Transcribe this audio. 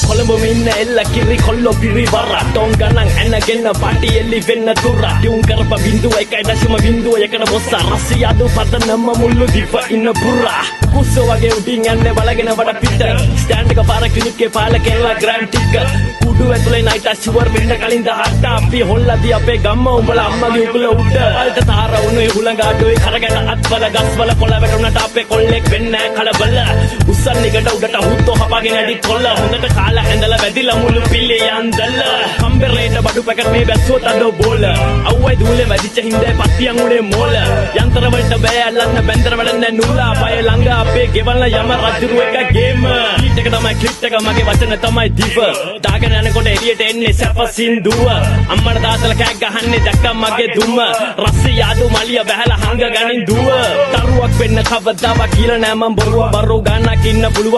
කොළඹ මෙන්න එල්ල කිරි කොල්ලෝ පිරිවර ටෝන් ගණන් ඇනගෙන පාටි එල්ලි වෙන්න තුර ටියුන් කරප බින්දුව 1.01කට බොස්ස රසියාදු පදනම මුල්ලු දිප ඉන්න පුරා කුස්සෝ වගේ උඩින් යන්නේ බලගෙන වඩ පිට ස්ටෑන්ඩ් එක පාර ක්ලිනික් එකේ පාලකෙන්ලා ග්‍රෑන්ඩ් ටික කුඩු ඇතුලේ නයිට් ෂුවර් වෙන්න කලින් දහට අපි හොල්ලාදී අපේ ගම්ම උඹලා අම්මගේ උගල උඩ වලට තාර වුණේ හුලඟාඩුවේ කරගෙන අත්වල ගස්වල කොළ වැටුණට අපේ කොල්ලෙක් වෙන්නේ කලබල උස්සන් එකට උඩට හුත්තෝ හපගෙන ඇඩි කොල්ල හොඳට කාලා ඇඳලා වැදිලා මුළු පිල්ලේ යන්දල කම්බරේට බඩු පැකට් මේ බැස්සුවත් අඩෝ බෝල අවුවයි දූලේ වැදිච්ච හින්දේ පත්තියන් උනේ මෝල යන්තර වලට බෑ අල්ලන්න බැන්දර වලන්නේ නූලා පය ළඟ අපේ ගෙවල්ල යම රජුරු එක ගේම බීට් එක තමයි ක්ලිප් එක මගේ වචන තමයි දිව දාගෙන යනකොට එළියට එන්නේ සැප සින්දුව අම්මට තාත්තලා කෑක් ගහන්නේ දැක්කා මගේ දුම රස්සේ යාදු මලිය බහැලා හංග ගනින් දුව දරුවක් වෙන්න කවදාවත් කියලා නෑ මම බොරුව බරෝ ගන්නක් ඉන්න පුළුවන්